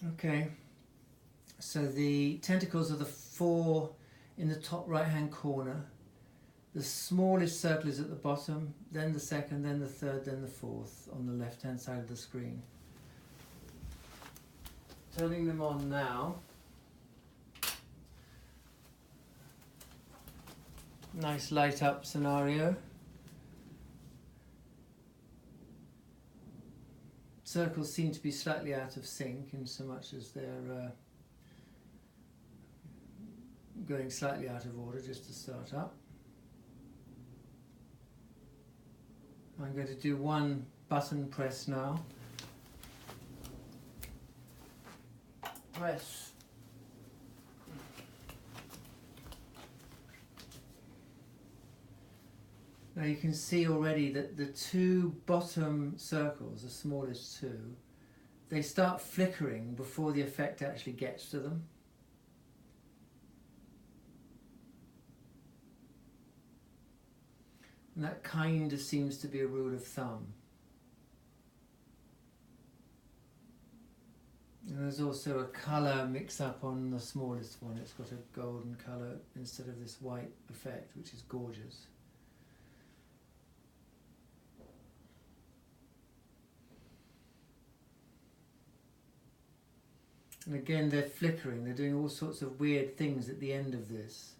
Okay, so the tentacles are the 4 in the top right hand corner. The smallest circle is at the bottom, then the second, then the third, then the fourth on the left hand side of the screen. Turning them on now. Nice light up scenario. Circles seem to be slightly out of sync in so much as they're going slightly out of order just to start up. I'm going to do one button press now. Press. Now you can see already that the 2 bottom circles, the smallest 2, they start flickering before the effect actually gets to them. And that kind of seems to be a rule of thumb. And there's also a colour mix-up on the smallest one. It's got a golden colour instead of this white effect, which is gorgeous. And again, they're flickering. They're doing all sorts of weird things at the end of this.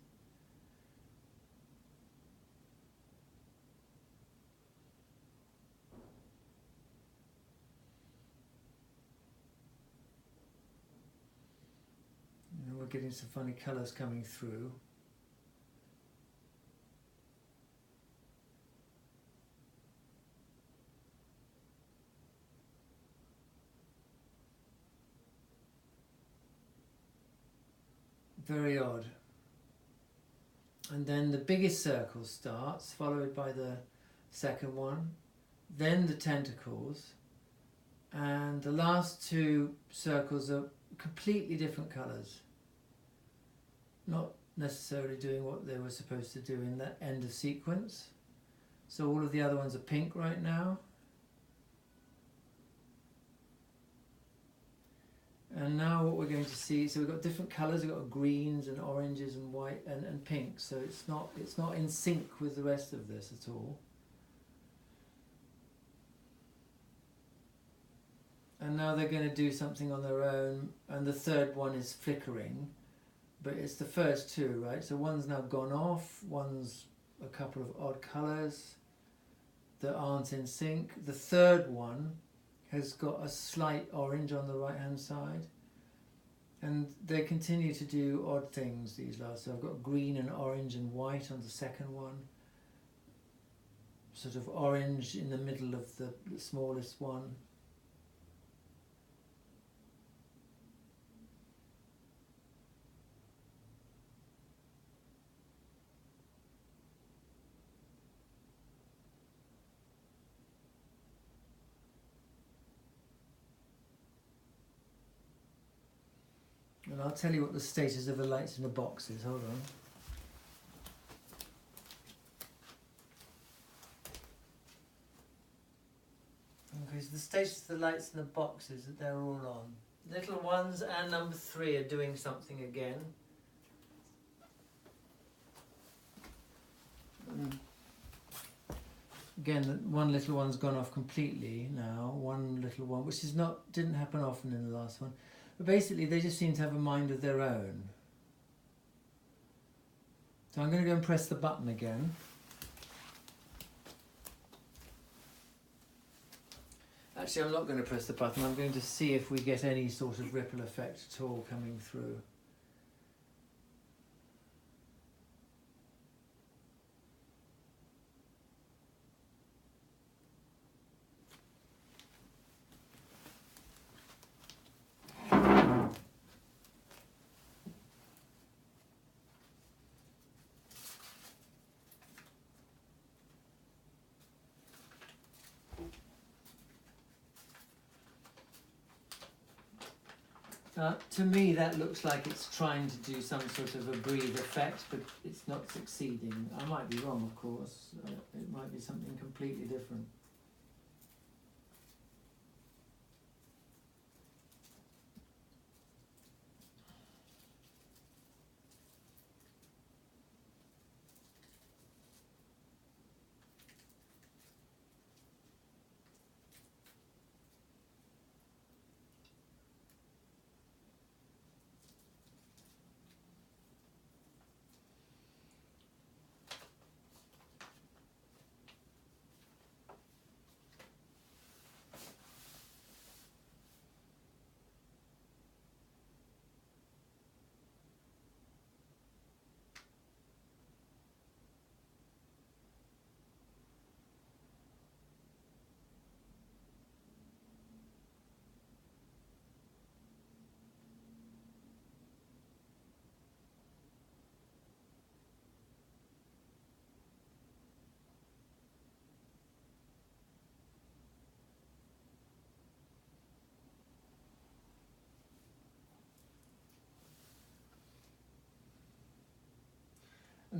And we're getting some funny colours coming through. Very odd. And then the biggest circle starts, followed by the second one, then the tentacles, and the last 2 circles are completely different colours. Not necessarily doing what they were supposed to do in that end of sequence. So all of the other ones are pink right now. And now what we're going to see, so we've got different colours, we've got greens and oranges and white and pink, so it's not in sync with the rest of this at all. And now they're going to do something on their own, and the third one is flickering, but it's the first 2, right? So one's now gone off, one's a couple of odd colours that aren't in sync. The third one has got a slight orange on the right hand side, and they continue to do odd things, these last. So I've got green and orange and white on the second one, sort of orange in the middle of the smallest one. And I'll tell you what the status of the lights in the box is. Hold on. Okay, so the status of the lights in the box is that they're all on. Little ones and number 3 are doing something again. Again, one little one's gone off completely now. One little one, which didn't happen often in the last one. But basically, they just seem to have a mind of their own. So I'm going to go and press the button again. Actually, I'm not going to press the button. I'm going to see if we get any sort of ripple effect at all coming through. To me, that looks like it's trying to do some sort of a breathe effect, but it's not succeeding. I might be wrong, of course. It might be something completely different.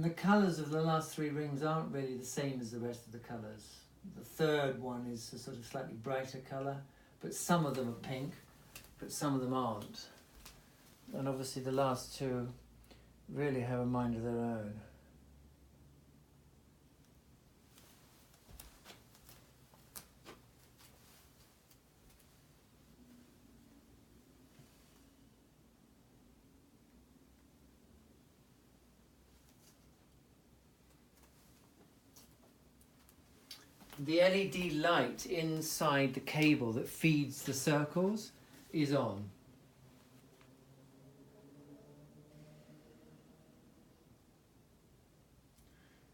And the colours of the last three rings aren't really the same as the rest of the colours. The third one is a sort of slightly brighter colour, but some of them are pink, but some of them aren't. And obviously the last two really have a mind of their own. The LED light inside the cable that feeds the circles is on.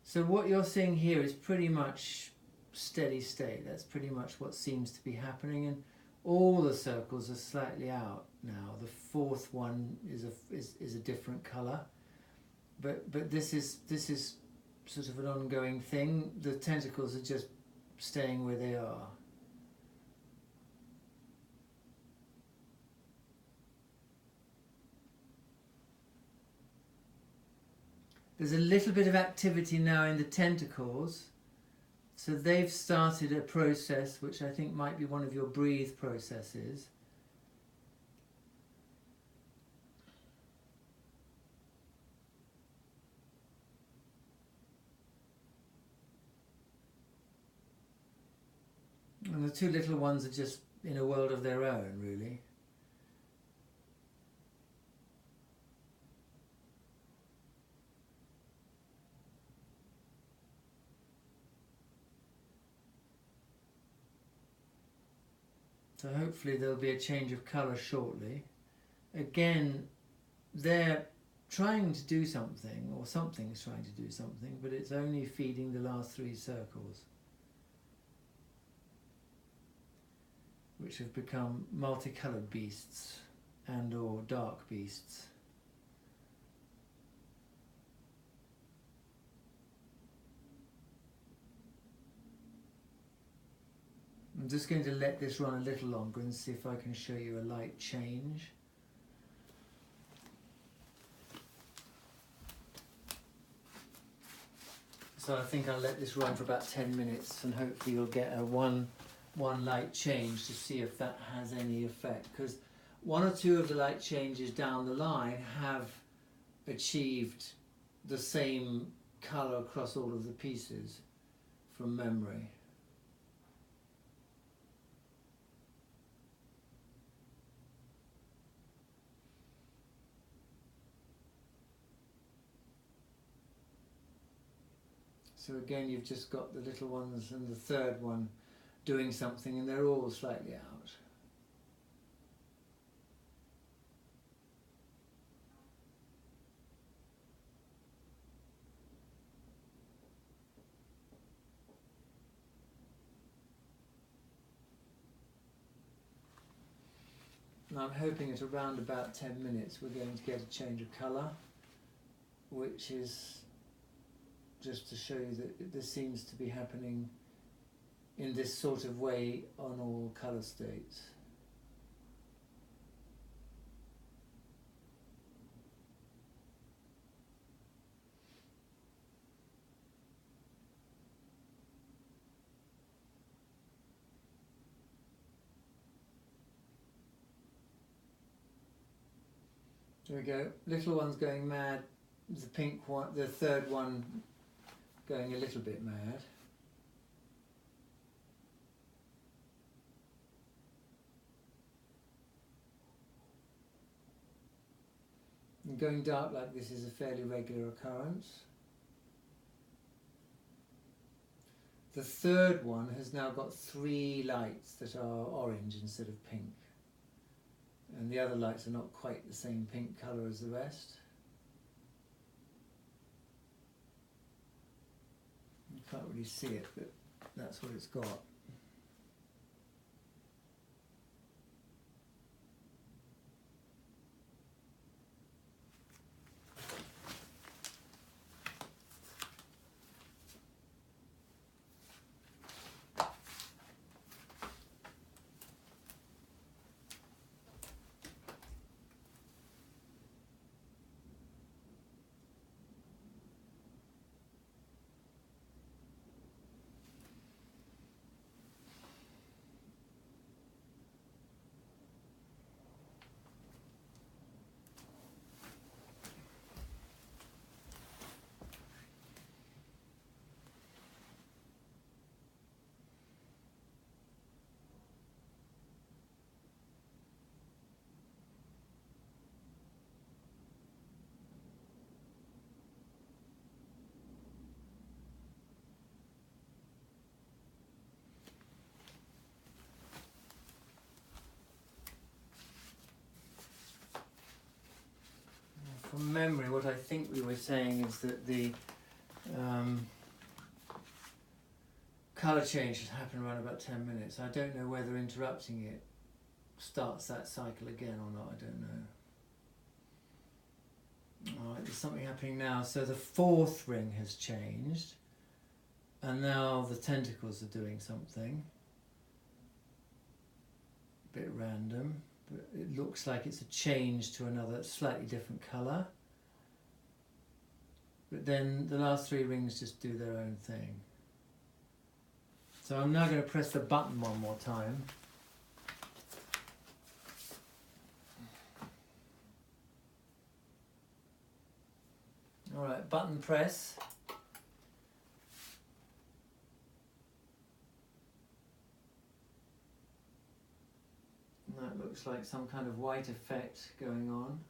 So what you're seeing here is pretty much steady state. That's pretty much what seems to be happening, and all the circles are slightly out now. The fourth one is a different colour, but this is sort of an ongoing thing. The tentacles are just staying where they are. There's a little bit of activity now in the tentacles, so they've started a process which I think might be one of your breathe processes. And the two little ones are just in a world of their own, really. So hopefully there'll be a change of colour shortly. Again, they're trying to do something, or something's trying to do something, but it's only feeding the last three circles, which have become multicoloured beasts and or dark beasts. I'm just going to let this run a little longer and see if I can show you a light change. So I think I'll let this run for about 10 minutes and hopefully you'll get a one light change to see if that has any effect, because one or two of the light changes down the line have achieved the same colour across all of the pieces from memory. So again, you've just got the little ones and the third one doing something, and they're all slightly out. Now I'm hoping at around about 10 minutes we're going to get a change of colour, which is just to show you that this seems to be happening in this sort of way on all colour states. There we go. Little one's going mad. The pink one, the third one, going a little bit mad. And going dark like this is a fairly regular occurrence. The third one has now got three lights that are orange instead of pink. And the other lights are not quite the same pink colour as the rest. You can't really see it, but that's what it's got. from memory, what I think we were saying is that the colour change should happen around about 10 minutes. I don't know whether interrupting it starts that cycle again or not, I don't know. Alright, there's something happening now. So the fourth ring has changed, and now the tentacles are doing something. A bit random, but it looks like it's a change to another slightly different colour. But then the last three rings just do their own thing. So I'm now going to press the button one more time. Alright, button press. And that looks like some kind of white effect going on.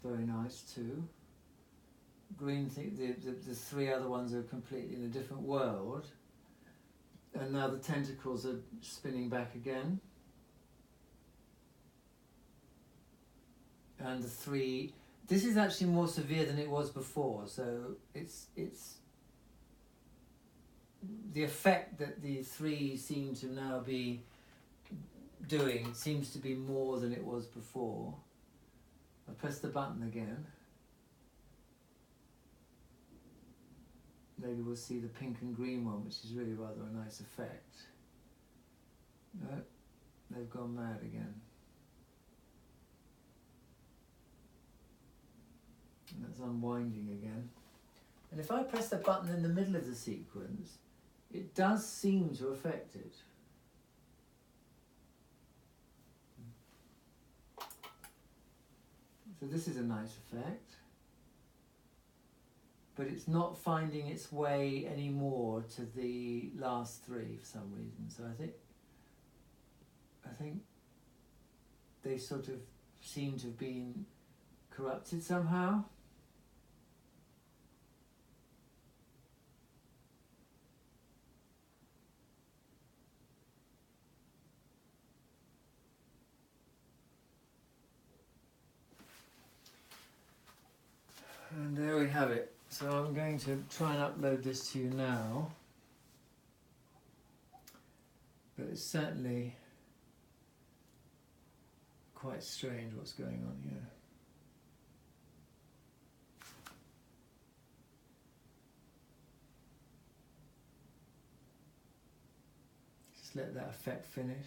Very nice too. Green, the three other ones are completely in a different world. And now the tentacles are spinning back again. And the three, this is actually more severe than it was before, so it's the effect that the three seem to now be doing seems to be more than it was before. I press the button again. Maybe we'll see the pink and green one, which is really rather a nice effect. No, they've gone mad again. And that's unwinding again. And if I press the button in the middle of the sequence, it does seem to affect it. So this is a nice effect. But it's not finding its way anymore to the last three for some reason. So I think they sort of seem to have been corrupted somehow. And there we have it. So I'm going to try and upload this to you now. But it's certainly quite strange what's going on here. Just let that effect finish.